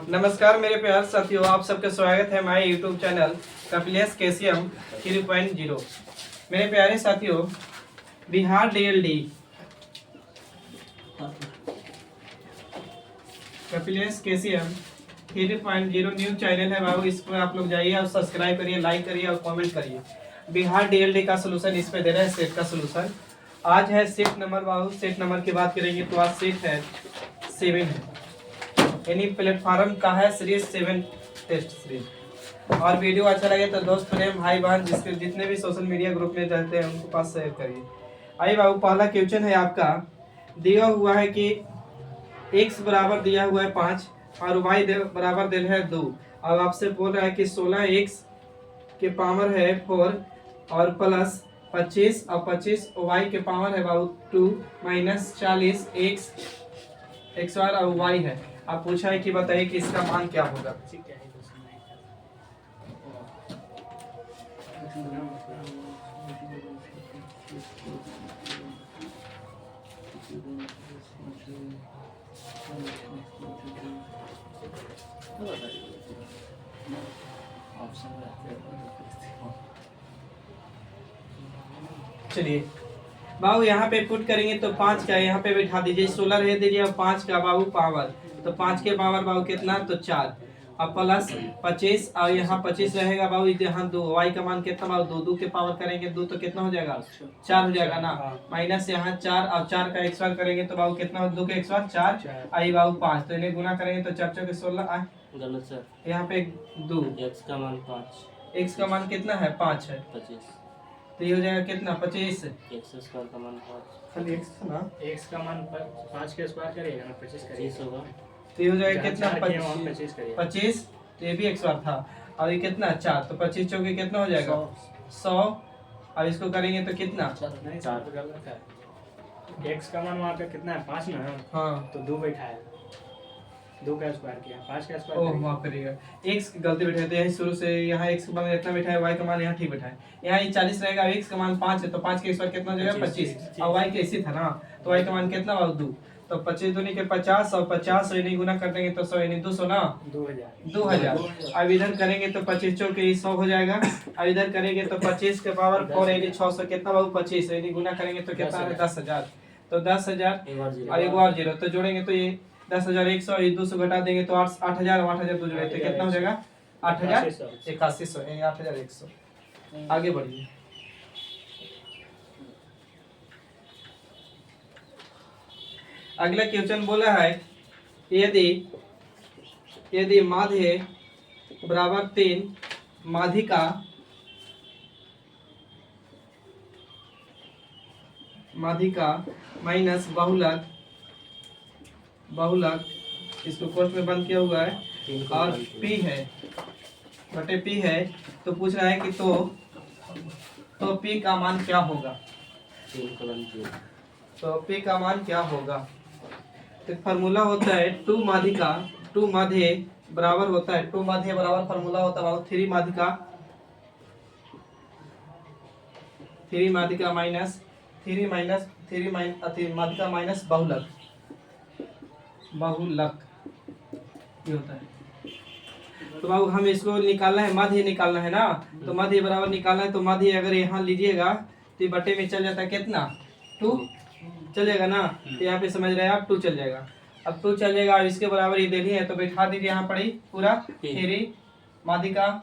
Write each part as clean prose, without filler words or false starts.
नमस्कार मेरे प्यार साथियों, आप सबका स्वागत है हमारे यूट्यूब चैनल कपिलेश केसीएम 3.0। मेरे प्यारे साथियों, Bihar DLD Kapilesh KCM 3.0 news channel है बाबू। इस पर आप लोग जाइए और सब्सक्राइब करिए, लाइक करिए और कमेंट करिए। बिहार डीएलडी का सोल्यूशन इस पे दे रहे हैं, सेट का सोल्यूशन। आज है सेट नंबर बाबू। सेट नंबर की बात करेंगे तो आज सेट है 7 है, यानी प्लेटफॉर्म का है सीरीज 7 टेस्ट सीरीज। और वीडियो अच्छा लगे तो दोस्त प्रेम भाई बहन जिसके जितने भी सोशल मीडिया ग्रुप में रहते हैं उनको पास शेयर करिए। आइए बाबू, पहला क्वेश्चन है आपका। दिया हुआ है कि x बराबर दिया हुआ है 5 और y बराबर दिया है 2। अब आपसे बोल रहा है कि 16x के पावर है 4 और प्लस 25 और 25 y के पावर है बाबू 2 माइनस 40 x और y है। आप पूछा है कि बताइए कि इसका मान क्या होगा। चलिए बाबू, यहाँ पे पुट करेंगे तो 5 का यहाँ पे बैठा दीजिए, 16 रह दीजिए और 5 का बाबू पावर, तो 5 के पावर बाबू कितना, तो 4 और प्लस 25 और यहाँ 25 रहेगा बाबू, यहाँ 2 वाई का मान कितना बाबू 2, 2 के पावर करेंगे 2 तो कितना हो जाएगा 4 हो जाएगा ना, माइनस यहाँ 4 और 4 का एक्स बार करेंगे तो बाबू कितना हो, 2 के एक्स बार 4 आई बाबू 5, तो इन्हें गुना करेंगे तो 4 4 के 16 गलत सर, यहाँ पे 2 x का मान 5, x का मान कितना है 5 है, 25, तो ये हो जाएगा कितना 25 x स्क्वायर का मान 5, खाली x था ना, x का मान 5 के स्क्वायर करेगा ना 25 करेगा 25 होगा, तो ये हो जाएगा कितना 25 करेगा 25, तो ये भी एक बार था और ये कितना 4, तो 25 चौके कितना हो जाएगा 100 और इसको करेंगे तो कितना नहीं 4 गलत है। x का मान वहाँ पे कितना है 5 ना, हाँ, तो 2 बैठा है, 2 का स्क्वायर किया 5 का ओह स्क्वायर माफ करिएगा, x की गलती बैठे थे शुरू से। यहाँ x का मान इतना बैठा है, y का मान यहाँ ठीक बैठा है, यहाँ ये 40 रहेगा, x का मान 5 है तो 5 के x पर कितना हो जाएगा 25 और y के इसी था ना, तो y का मान कितना हुआ 2, तो 25 दूनी के 50 और 50 से नहीं गुना कर देंगे तो 100 यानी 200 ना 2000। अब इधर करेंगे तो 25 चौके 100 हो जाएगा, अब इधर करेंगे तो 25 के पावर 4 यानी 600 कितना बाबू 25 यानी गुना करेंगे तो कितना है 10,000, तो 10,000 और एक बार 0 तो जोड़ेंगे तो ये 10,100 ये 200 घटा देंगे तो 8,000 और 8,000 तो जोड़े तो कितना हो जाएगा 8,8100 यानी 8,100। आगे बढ़िए। अगला क्वेश्चन बोला है यदि माध्य बराबर 3 माध्यिका माइनस बहुलक इसको कोष्ठ में बंद किया हुआ है और p है बटे p है, तो पूछ रहा है कि तो p का मान क्या होगा, तो p का मान क्या होगा। तो फार्मूला होता है 2 माध्य बराबर होता है 2 माध्य बराबर फार्मूला होता है 3 माध्यिका माइनस माध्यिका माइनस बहुलक ये होता है। तो बाबू हम इसको निकालना है, माध्य निकालना है ना, तो माध्य बराबर निकालना है, तो माध्य अगर यहाँ लीजिएगा तो ये बटे में चल जाता है कितना 2 चलेगा ना, तो यहाँ पे समझ रहे हैं आप 2 चल जाएगा। अब 2 चल जाएगा, अब इसके बराबर ये देनी है तो बैठा दीजिए यहाँ पर ही पूरा 3 माध्यिका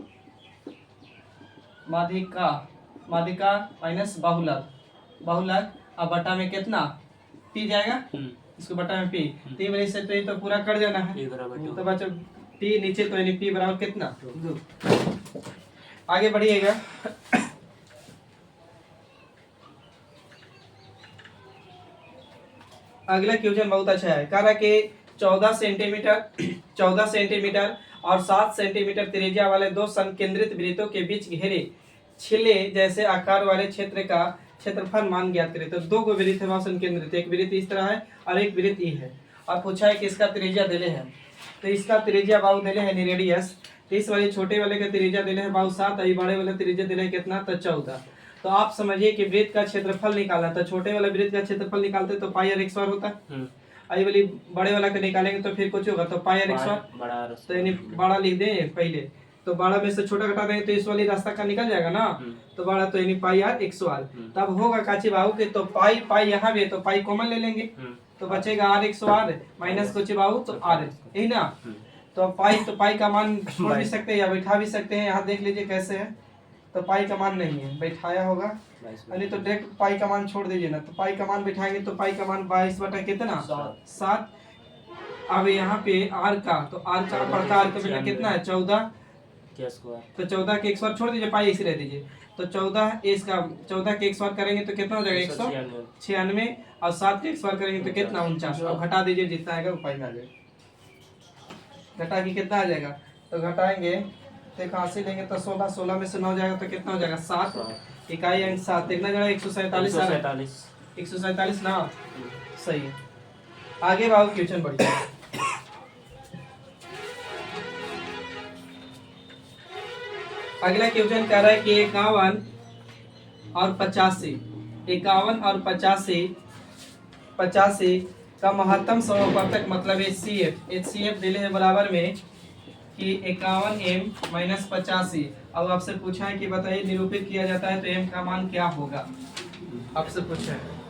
माइनस बहुलक अब बटा में कितना p जाएगा, इसको बटा में p 3 वजह से तो ये तो पूरा कर जाना है, तो बच्चों p नीचे तो यानी p बराबर कितना 2। आगे बढ़िएगा। अगला क्वेश्चन बहुत अच्छा है, कह रहा कि 14 सेंटीमीटर और 7 सेंटीमीटर त्रिज्या वाले 2 संकेंद्रित वृत्तों के बीच घेरे छिले जैसे आकार वाले क्षेत्र का क्षेत्रफल मान ज्ञात करें। तो 2 को वृत्त है वहां संकेंद्रित, एक वृत्त इस तरह है और एक वृत्त ई है, और पूछा है कि इसका त्रिज्या दिले है, तो इसका त्रिज्या बाबू दिले है रेडियस, तो इस वाले छोटे वाले का त्रिज्या दिले है बाबू 7 और बड़े वाले त्रिज्या दिले है कितना, तो 14। तो आप समझिए कि वृत्त का क्षेत्रफल निकालना, तो छोटे वाले वृत्त का क्षेत्रफल निकालते तो पाई और x बार होता है, आई वाली बड़े वाला के निकालेंगे तो फिर कुछ होगा, तो पाई आर एक्स बार, बड़ा आर तो यानी बड़ा लिख दें पहले, तो बड़ा में से छोटा घटा देंगे तो इस वाली रास्ता का निकल जाएगा ना, तो बड़ा तो यानी पाई आर एक्स आर। तब होगा काची बाबू के, तो पाई पाई यहाँ भी है तो पाई कॉमन ले लेंगे, तो बचेगा आर एक्स आर माइनस कुछ बाबू तो आर, यही ना। तो पाई का मान छोड़ भी सकते हैं या बैठा भी सकते हैं, यहाँ देख लीजिए कैसे है, तो पाई का मान नहीं है, बैठाया होगा, नहीं तो डायरेक्ट पाई का मान छोड़ दीजिए ना, तो पाई का मान बैठाएंगे तो पाई का मान 22 बटा कितना 7। अब यहाँ पे आर का, तो आर का बढ़ता आर का बेटा कितना है 14 के स्क्वायर, तो 14 के एक बार छोड़ दीजिए, पाई इसी रह दीजिए, तो 14 इसका 14 के एक बार करेंगे तो कितना हो जाएगा 196, और 7 के एक बार करेंगे तो कितना 49। अब घटा दीजिए जितना आएगा वो पाई में आ जाएगा, घटा के कितना आ जाएगा, तो घटाएंगे तो 81 लेंगे तो 16, 16 में से 9 जाएगा तो कितना हो जाएगा 7, इकाई अंक 7, कितना जाएगा 147, 147 ना, सही है। आगे बाबू क्वेश्चन बढ़िया, अगला क्वेश्चन कह रहा है कि 51 और 85 का महत्तम समापवर्तक मतलब HCF दिले है बराबर में कि 51m माइनस 85। अब आपसे पूछा है कि बताइए निरूपित किया जाता है तो m का मान क्या होगा, आपसे पूछा है।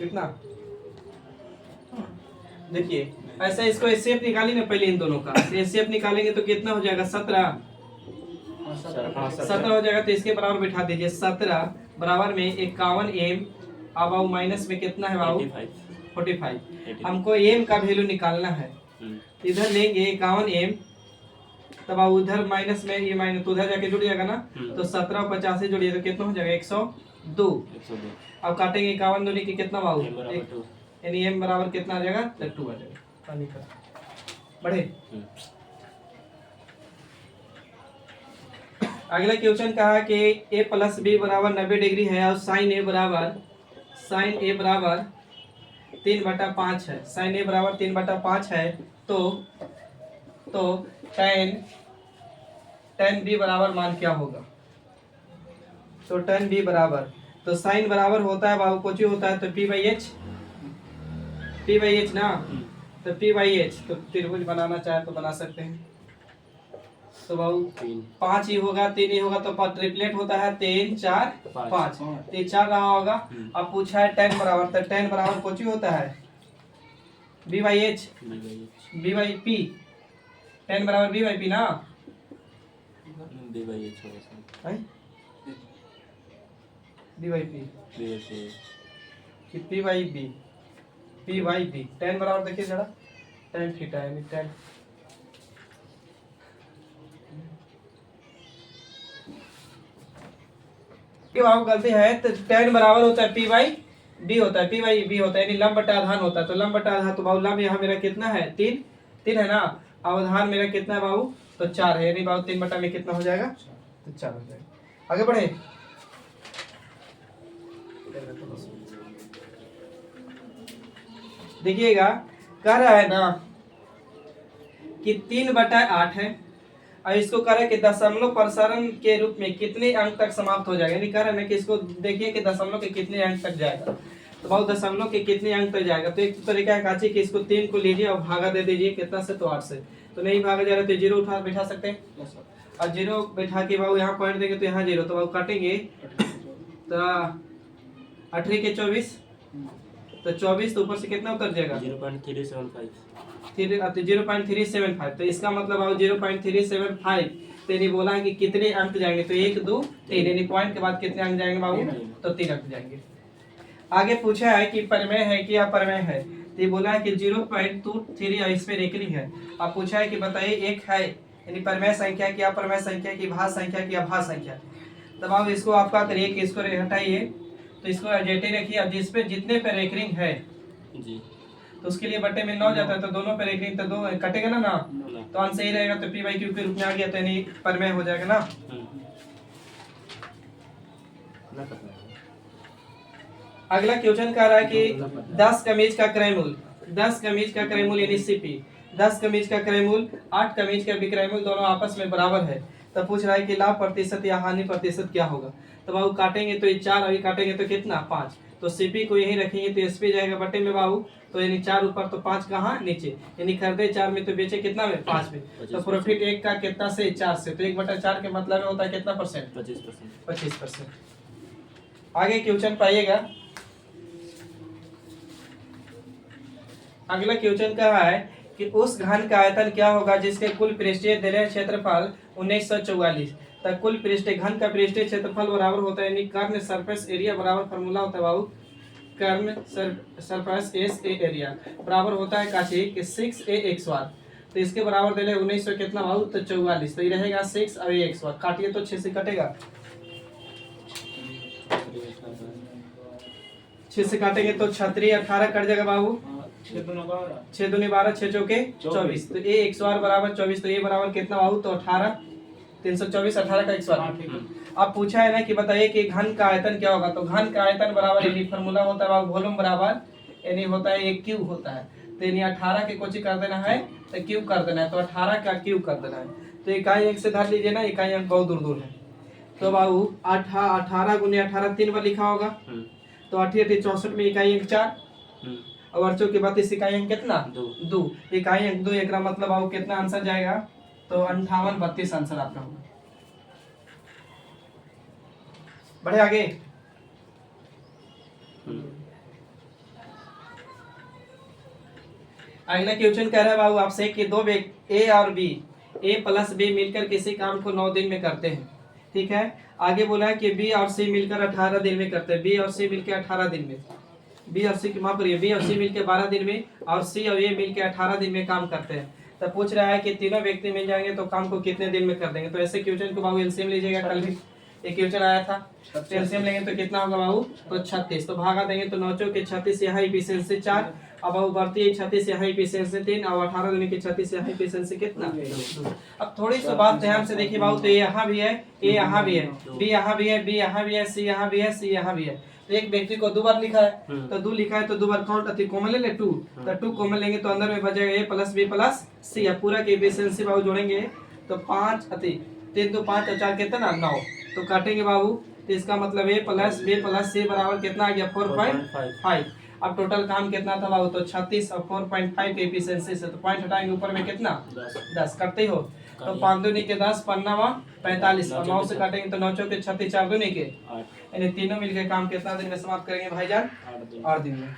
कितना देखिए ऐसा, इसको एचसीएफ निकाली ना पहले इन दोनों का, एचसीएफ निकालेंगे तो कितना हो जाएगा 17 हो जाएगा, तो इसके बराबर बिठा दीजिए 17 बराबर में 51m, अब आओ माइनस में कितना है बाबू 45। हमको m का वैल्यू निकालना है, इधर लेंगे 51m, तब आप उधर माइनस में ये माइनस तो उधर जाके जुड़ जाएगा ना, तो 17 और 50 से जुड़िए तो कितना हो जाएगा 102। अब काटेंगे 51 दूनी की कितना बाबू, यानी m बराबर कितना आ जाएगा 2 आ जाएगा। पानी का बढ़े। अगला क्वेश्चन कहा कि a प्लस बी बराबर 90 डिग्री है और साइन ए बराबर 3/5 है, साइन ए बराबर 3/5 है, तो tan बी बराबर मान क्या होगा, तो tan बी बराबर, तो साइन बराबर होता है बाबू कुछ ही होता है तो p बाई एच ना, तो p बाई एच, तो त्रिभुज बनाना चाहे तो बना सकते हैं, तो बाबू 5 ही होगा 3 ही होगा, तो ट्रिपलेट होता है 3 4 5, 3 4 रहा होगा। अब पूछा है tan बराबर, तो tan बराबर कुछ ही होता है b by H b by P, tan बराबर b बाई पी ना, b बाई एच होगा, b बाई पी कि p by b, p by b, tan बराबर देखिए जरा tan थीटा यानी tan, ये बाबू गलती है, तो tan बराबर होता है p बाई b होता है, p बाई b होता है, यानी लंब बटा आधान होता है, तो लंब बटा आधान, तो बाबू लंब यहाँ मेरा कितना है 3 है ना, अवधान मेरा कितना है बाबू, तो 4 है, यानी बाबू 3 बटा में कितना हो जाएगा, तो 4 हो जाएगा। आगे बढ़े, देखिएगा कह रहा है ना कि 3/8 है और इसको कह रहा है कि दशमलव प्रसारण के रूप में कितने अंक तक समाप्त हो जाएगा, यानी कह रहा है ना कि इसको देखिए कि दशमलव के कितने अंक तक जाएगा, तो बहुत दशमलव के कितने अंक तक जाएगा, तो एक तरीका है काची कि इसको 3 को लीजिए और भागा दे दीजिए कितना से, तो 8 से, तो नहीं भागा जा रहा तो 0 उठा बैठा सकते हैं, और 0 बैठा के बाबू यहाँ पॉइंट देंगे तो यहाँ 0, तो बाबू काटेंगे तो 18 के 24, तो 24 तो ऊपर से कितना उतर जाएगा 0.375, तो इसका मतलब अब 0.375, तो यानी बोला है कि कितने अंक जाएंगे, तो 1 2 3, यानी पॉइंट के बाद कितने अंक जाएंगे बाबू, तो 3 अंक जाएंगे। आगे पूछा है कि परमेय है कि अपरमेय है, तो ये बोला है कि 0.23 इस पे रेखनी है। अब पूछा है कि बताइए एक है यानी परमेय संख्या की अपरमेय संख्या की भाज्य संख्या की अभाज्य संख्या, तब आप इसको आपका करिए कि इसको हटाइए, तो इसको एडजेक्टिव रखिए, अब जिस पे जितने पे रेकरिंग है जी तो उसके लिए बट्टे में 9 जाता है, तो दोनों पर एक तो 2 कटेगा ना ना, तो आंसर सही रहेगा। तो पी बाई क्यू के रूप में आ गया, तो यानी परमेय हो जाएगा ना। अगला क्वेश्चन कह रहा है कि 10 कमीज का क्रय मूल्य, 10 कमीज का क्रय मूल्य यानी सीपी, 10 कमीज का क्रय मूल्य 8 कमीज का विक्रय मूल्य दोनों आपस में बराबर है। तो पूछ रहा है कि लाभ प्रतिशत या हानि प्रतिशत क्या होगा। तो बाबू काटेंगे तो ये 4, अभी काटेंगे तो कितना 5, तो सीपी को यही रखेंगे तो एसपी जाएगा बटे में बाबू, तो यानी 4 ऊपर तो 5 कहाँ नीचे, यानी खरीदे 4 में तो बेचे कितना में 5 में। तो प्रॉफिट 1 का कितना से 4 से, तो 1/4 के मतलब होता है कितना परसेंट, 25%। आगे क्वेश्चन पाइएगा। अगला क्वेश्चन कहा है कि उस घन का आयतन क्या होगा जिसके कुल पृष्ठीय दैर्घ्य क्षेत्रफल 1944, तक कुल पृष्ठीय घन का पृष्ठीय क्षेत्रफल बराबर होता है, यानी कर्ण सरफेस एरिया बराबर फॉर्मूला होता है बाबू, कर्ण सरफेस एस ए एरिया बराबर होता है काची कि 6a(x²), तो इसके बराबर दे रहे 1900 कितना बाबू, तो 44, तो ये रहेगा 6 और ये x², काटिए तो 6 से कटेगा, 6 से काटेंगे तो 36 18 कट जाएगा बाबू, 6 दूनी 12 6 चौके 24, तो ये x² बराबर 24, तो ये बराबर कितना बाबू, तो 18 324 18 का x²। अब पूछा है ना कि बताइए कि घन का आयतन क्या होगा। तो घन का आयतन बराबर यानी फार्मूला होता है बाबू वॉल्यूम बराबर यानी होता है एक क्यूब होता है, तो यानी 18 के कोची कर देना है तो क्यूब कर देना है, तो 18 का क्यूब कर देना है। तो इकाई अंक से धर लीजिए ना, इकाई अंक बहुत दूर दूर है, तो बाबू 18 गुने 18 3 बार लिखा होगा, तो 8 8 64 में इकाई अंक 4 और 8 के 32 इकाई अंक कितना 2, इकाई अंक 2, एक मतलब आपको कितना आंसर जाएगा, तो 58 32 आंसर आपका होगा। बढ़े आगे। अगला क्वेश्चन कह रहा है बाबू आपसे कि दो व्यक्ति ए और बी, ए प्लस बी मिलकर किसी काम को 9 दिन में करते हैं, ठीक है। आगे बोला है कि बी और सी मिलकर 18 दिन में करते हैं, बी और सी मिलकर 18 दिन में, बी और सी की माफ करिए, बी और सी मिलकर 12 दिन में और सी और ये मिलकर 18 दिन में काम करते हैं। तो पूछ रहा है कि तीनों व्यक्ति मिल जाएंगे तो काम को कितने दिन में कर देंगे। तो ऐसे क्वेश्चन को बाबू एलसीएम लीजिएगा, कल भी एक क्वेश्चन आया था, तो एलसीएम लेंगे तो कितना होगा बाबू, तो 36, तो भागा देंगे तो 9 चौके 36 यहाँ इफिशिएंसी 4, अब बाबू बढ़ती है 36 यहाँ इफिशिएंसी 3 और 18 दुनी के 36 यहाँ इफिशिएंसी कितना। अब थोड़ी सी बात ध्यान से देखिए बाबू, तो ये यहाँ भी है, ए यहाँ भी है, बी यहाँ भी है, बी यहाँ भी है, सी यहाँ भी है, सी यहाँ भी है। तो एक व्यक्ति को 2 बार लिखा है, तो 2 लिखा है तो 2 बार काउंट अति कॉमन ले ले 2, तो 2 कॉमन लेंगे तो अंदर में बचेगा ए प्लस बी प्लस सी, अब पूरा के इफिशिएंसी बाबू जोड़ेंगे तो 5 अति 3 2 5 और 4 कितना 9, तो काटेंगे बाबू, तो इसका मतलब ए प्लस बी प्लस सी बराबर कितना आ गया 4.5। अब टोटल काम कितना था बाबू, तो 36 और 4.5 के एफिशिएंसी से, तो पॉइंट हटाएंगे ऊपर में कितना 10 करते हो, तो 5 दूनी के 10 15 45 और 9 से काटेंगे तो 9 चौके 36 4 दूनी के, यानी तीनों मिलकर काम कितना दिन में समाप्त करेंगे भाईजान, 8 दिन में।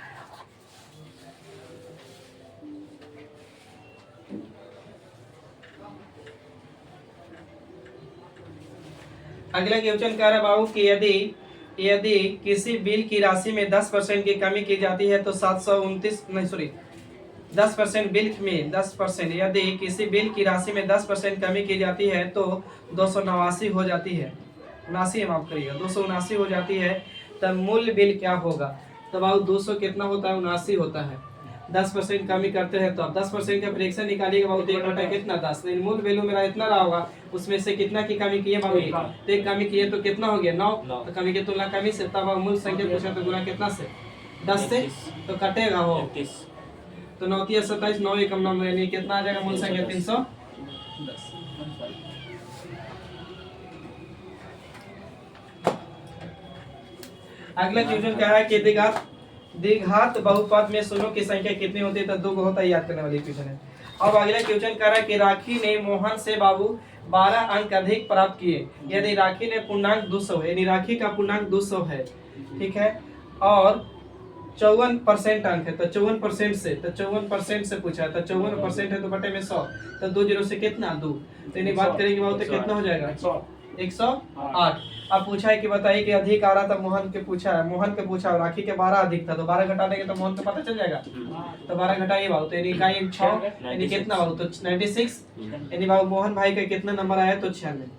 अगला क्वेश्चन कह रहा है बाबू कि यदि किसी बिल की राशि में 10% की कमी की जाती है तो 10% बिल में 10%, यदि किसी बिल की राशि में 10% कमी की जाती है तो 279 हो जाती है, 79 माफ करिएगा 279 हो जाती है, तब मूल बिल क्या होगा। तो बाबू 200 कितना होता है 79 होता है, 10% कमी करते हैं तो अब 10% का फ्रैक्शन निकालिएगा बाबू, तो 1/, कितना 10, लेकिन मूल वैल्यू मेरा इतना रहा होगा, उसमें से कितना की कमी की है बाबू, तो एक कमी की है तो कितना हो गया 9, तो कमी की तुलना कमी से, तब मूल संख्या पूछा तो गुना कितना से 10 से, तो कटेगा हो तो 9 3 27 9 एकम 9 यानी कितना आ जाएगा मूल संख्या 310। अगला क्वेश्चन क्या है कि द्विघात बहुपद में शून्यों की संख्या कितनी होती है, तो 2 होता है, याद करने वाली क्वेश्चन है। अब अगला क्वेश्चन कह रहा है कि राखी ने मोहन से बाबू 12 अंक अधिक प्राप्त किए, यदि राखी ने पूर्णांक 200 है, यानी राखी का पूर्णांक 200 है, ठीक है, और 54% अंक है, तो 54% से, तो 54% से पूछा है, तो 54% है तो बटे में 100, तो 2 0 से कितना 2, तो यानी बात करेंगे बाबू तो कितना हो जाएगा 108। अब पूछा है कि बताइए कि अधिक आ रहा था मोहन के पूछा राखी के 12 अधिक था, तो 12 घटा देंगे तो मोहन को पता चल जाएगा, तो 12 घटाइए बाबू, तो यानी इकाई 6 यानी कितना बाबू, तो 96, यानी बाबू मोहन भाई का कितना नंबर आया तो 96।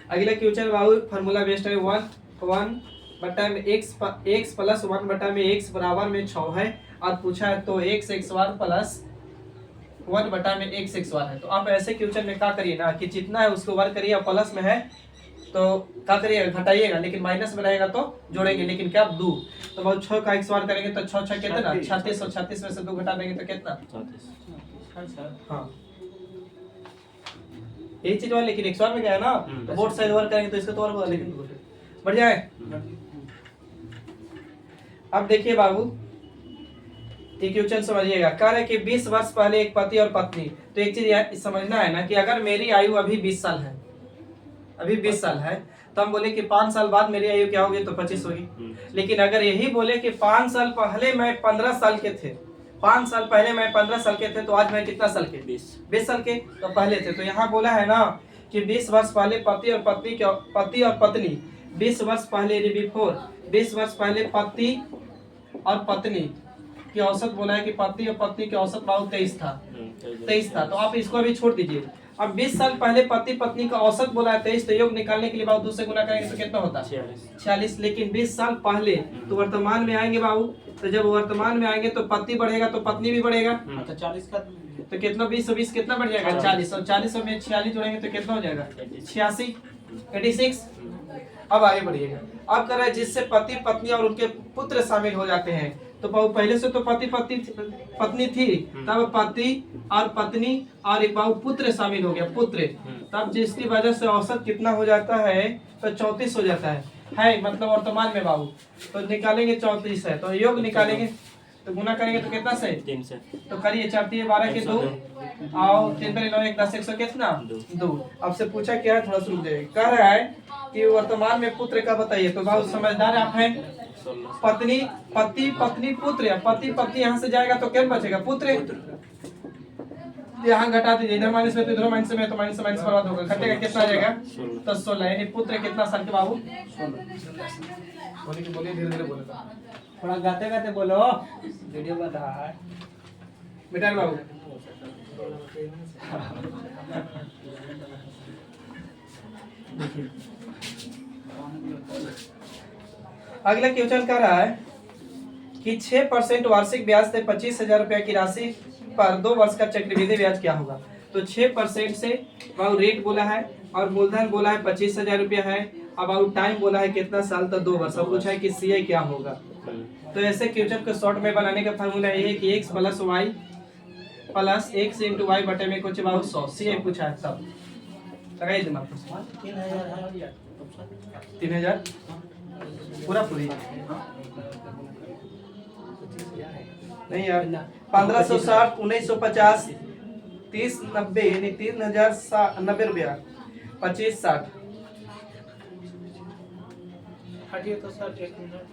अगला क्वेश्चन बाबू फार्मूला बेस्ड है 1 बटा में x प्लस 1 बटा में x बराबर में 6 है और पूछा है तो x बार प्लस 1 बटा में x बार है। तो आप ऐसे क्वेश्चन में क्या करिए ना कि जितना है उसको वर्ग करिए, प्लस में है तो क्या करिएगा घटाइएगा, लेकिन माइनस में रहेगा तो जोड़ेंगे, लेकिन क्या 2। तो बहुत 6 का x बार करेंगे तो 6 6 कितना 36 और 36 में से 2 घटा देंगे तो कितना 34। हाँ यही चीज हुआ, लेकिन x बार में क्या है ना तो बोर्ड साइड वर्क करेंगे तो इसका तो वर्क होगा, लेकिन बढ़ जाए। अब देखिए बाबू ये क्वेश्चन समझिएगा, कह रहे कि 20 वर्ष पहले एक पति और पत्नी, तो एक चीज समझना है ना कि अगर मेरी आयु अभी 20 साल है, अभी 20 साल है, तो हम बोले कि 5 साल बाद मेरी आयु क्या होगी तो 25 होगी। लेकिन अगर यही बोले कि 5 साल पहले मैं 15 साल के थे, 5 साल पहले मैं 15 साल के थे, तो आज मैं कितना साल के 20 साल के तो पहले थे। तो यहाँ बोला है ना कि 20 वर्ष पहले पति और पत्नी 20 वर्ष पहले बिफोर 20 वर्ष पहले पति और पत्नी की औसत बोला है कि पति और पत्नी की औसत बाबू 23 था। तो आप इसको अभी छोड़ दीजिए। अब 20 साल पहले पति पत्नी का औसत बोला है 23, तो योग निकालने के लिए बाबू 2 से गुना करेंगे तो कितना होता है 46। लेकिन 20 साल पहले तो वर्तमान में आएंगे बाबू, तो जब वर्तमान में आएंगे तो पति बढ़ेगा तो पत्नी भी बढ़ेगा, तो 40 का तो कितना 20 और 20 कितना बढ़ जाएगा 40, और 40 में 46 जोड़ेंगे तो कितना हो जाएगा 86 86। अब आगे बढ़िएगा। अब कर रहा है जिससे पति पत्नी और उनके पुत्र शामिल हो जाते हैं, तो पहले से तो पत्नी थी, तब पति और पत्नी और एक बाबू पुत्र शामिल हो गया, पुत्र, तब जिसकी वजह से औसत कितना हो जाता है तो 34 हो जाता है मतलब वर्तमान में बाबू। तो निकालेंगे 34 है, तो योग निकालेंगे तो गुना करेंगे तो कितना से 3 से, तो करिए 4 3 12 के 2 आओ 3 3 9 1 10 100 कितना 2। अब से पूछा क्या है, थोड़ा रुक जाइए। कह रहा है कि वर्तमान में पुत्र का बताइए, तो बहुत समझदार आप हैं। पत्नी पति पत्नी पुत्र, पति पत्नी यहाँ से जाएगा तो क्या बचेगा पुत्र, यहाँ घटा दीजिए, इधर माइनस में तो इधर माइनस में, तो माइनस माइनस बर्बाद होगा, घटेगा कितना आ जाएगा तो 16। यानी पुत्र कितना साल के बाबू 16। बोलिए धीरे धीरे बोलेगा, थोड़ा गाते गाते बोलो, वीडियो बन रहा है बेटा बाबू। अगला क्वेश्चन कह रहा है कि 6% वार्षिक ब्याज से 25,000 रुपया की राशि पर 2 वर्ष का चक्रवृद्धि ब्याज क्या होगा। तो 6% से बाबू रेट बोला है और मूलधन बोला है 25,000 रुपया है, अब बाबू टाइम बोला है कितना साल तो 2 वर्ष। अब पूछा है कि CI क्या होगा। तो ऐसे क्वेश्चन को शॉर्ट में बनाने का फार्मूला ये है कि x plus y plus x into y बटे में कुछ बाबू 100। CI पूछा है तब लगाइए दिमाग 3000 पूरा पूरी नहीं यार 1560 1950 3090 यानी 3090 रुपया 2560 हटिए तो सर 1 मिनट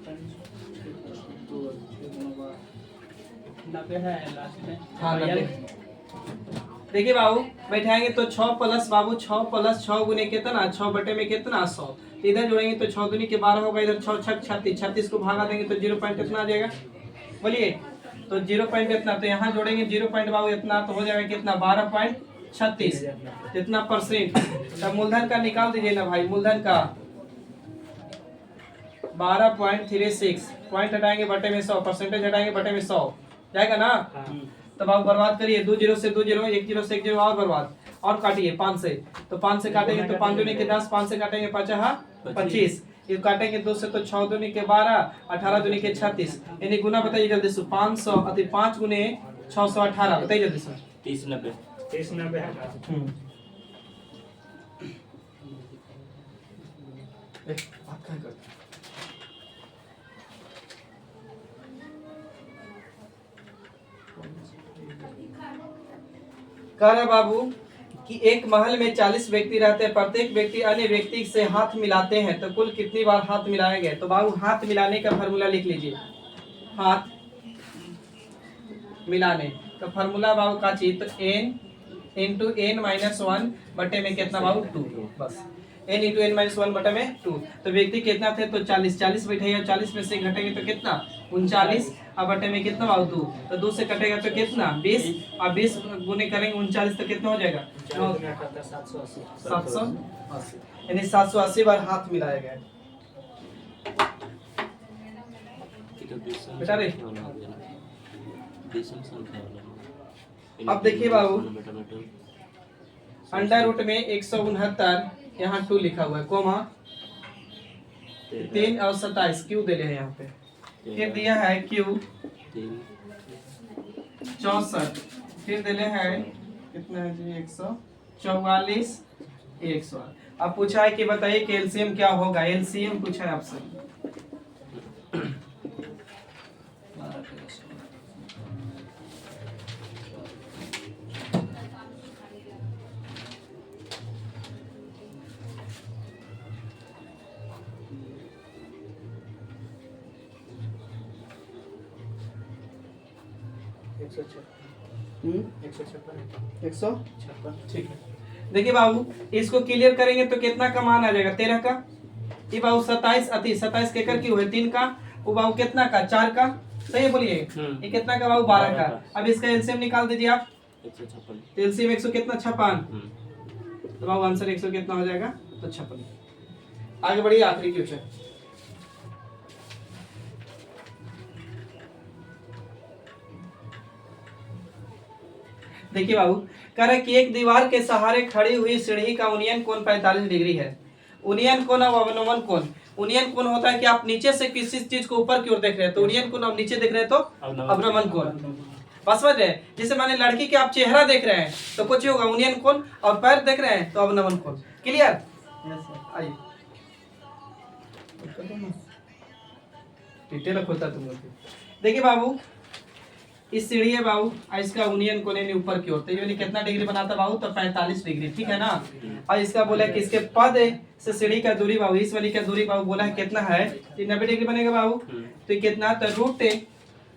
90 है लास्ट में। हाँ 90। देखिए बाबू बैठाएंगे तो 6 प्लस बाबू 6 प्लस 6 गुने कितना 6 बटे में कितना 100, इधर जोड़ेंगे तो 6 दूनी के 12 होगा, इधर 6 6 36 36 को भागा देंगे तो 0 पॉइंट कितना आ जाएगा बोलिए, तो 0 पॉइंट कितना, तो यहाँ जोड़ेंगे 0 पॉइंट बाबू इतना तो हो जाएगा कितना 12.36 इतना परसेंट। तब मूलधन का निकाल दीजिए ना भाई, मूलधन का 12.36 पॉइंट हटाएंगे बटे में 100 परसेंटेज हटाएंगे बटे में 100 जाएगा ना। तब आप बर्बाद करिए 2 0 से 2 0 1 0 से 1 0 और बर्बाद और काटिए 5 से, तो 5 से काटेंगे तो 5 दूनी के 10 5 से काटेंगे 5 25 ये काटेंगे 2 से तो 6 दूनी के 12 18 दूनी के 36 यानी गुना बताइए जल्दी से 500 अति 5 गुने 618 बताइए जल्दी से 30 90 30 90 है। आप क्या करते कह रहा बाबू कि एक महल में 40 व्यक्ति रहते हैं, प्रत्येक व्यक्ति अन्य व्यक्ति से हाथ मिलाते हैं तो कुल कितनी बार हाथ मिलाए गए। तो बाबू हाथ मिलाने का फार्मूला लिख लीजिए, हाथ मिलाने का फार्मूला बाबू का चीज तो n इंटू n -1 बटे में कितना बाबू 2 बस। n इंटू n माइनस 1 बटा में 2। तो व्यक्ति कितना थे तो 40, 40 बैठेगा, 40 में से घटेंगे तो कितना 39, अब बटे में कितना बाबू 2, तो 2 से कटेगा तो कितना 20, अब 20 गुने करेंगे 39 तो कितना हो जाएगा 780, यानी 780 बार हाथ मिलाया गया। बेटा रे अब देखिए बाबू अंडर रूट में 169 यहाँ 2 लिखा हुआ है, कोमा 3 और 27 क्यू दे रहे हैं यहाँ पे, फिर दिया है क्यू 64, फिर दे रहे हैं कितना है जी 144 100। अब पूछा है कि बताइए कि एलसीएम क्या होगा, एलसीएम पूछा है आपसे। ठीक है। देखिए बाबू इसको क्लियर करेंगे तो कितना का मान आ जाएगा 13 का, ये बाबू 27 अति 27 के कर क्यों है 3 का, वो बाबू कितना का 4 का, सही है बोलिए, ये कितना का बाबू 12 का। अब इसका एलसीएम निकाल दीजिए आप, 156 एलसीएम 100 कितना 56, तो बाबू आंसर 100 कितना हो जाएगा तो 56। आगे बढ़िए आखिरी क्वेश्चन। देखिए बाबू कह रहा है कि एक दीवार के सहारे खड़ी हुई सीढ़ी का उन्नयन कोण 45 डिग्री है। उन्नयन कोण और अवनमन कोण, उन्नयन कोण होता है कि आप नीचे से किसी चीज को ऊपर की ओर देख रहे हैं तो उन्नयन कोण, आप नीचे देख रहे हैं तो अवनमन कोण। बस समझ रहे हैं, जैसे माने लड़की के आप चेहरा देख रहे हैं तो कुछ होगा उन्नयन कोण, और पैर देख रहे हैं तो अवनमन कोण। क्लियर, आइए डिटेल खोलता तुम लोग। देखिए बाबू इस सीढ़ी है बाबू, इसका उन्नयन कोण यानी ऊपर की ओर, तो ये कितना डिग्री बनाता बाबू तो 45 डिग्री, ठीक है ना। और इसका बोला कि इसके पद से सीढ़ी का दूरी बाबू, इस वाली का दूरी बाबू बोला है कितना है 90 डिग्री बनेगा बाबू, तो कितना तो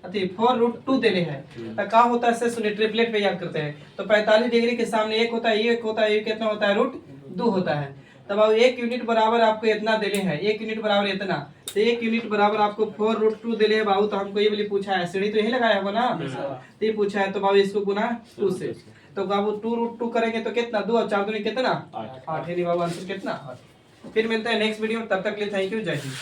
√4√2 देले है। तो क्या होता है इससे सुनिए ट्रिपलेट पे याद करते हैं, तो 45 डिग्री के सामने एक होता है, ये होता है, ये कितना होता है √2 होता है। तब अब 1 यूनिट बराबर आपको इतना देले है, 1 यूनिट बराबर इतना, तो 1 यूनिट बराबर आपको 4√2 देले है बाबू। तो हमको ये वाली पूछा है, सीढ़ी तो यही लगाया होगा ना, तो ये पूछा है, तो बाबू इसको गुना 2 से, तो बाबू 2√2 करेंगे तो कितना 2 और 4 दूनी कितना 8, यानी बाबू आंसर कितना 8। फिर मिलता है नेक्स्ट वीडियो, तब तक के लिए थैंक यू, जय हिंद।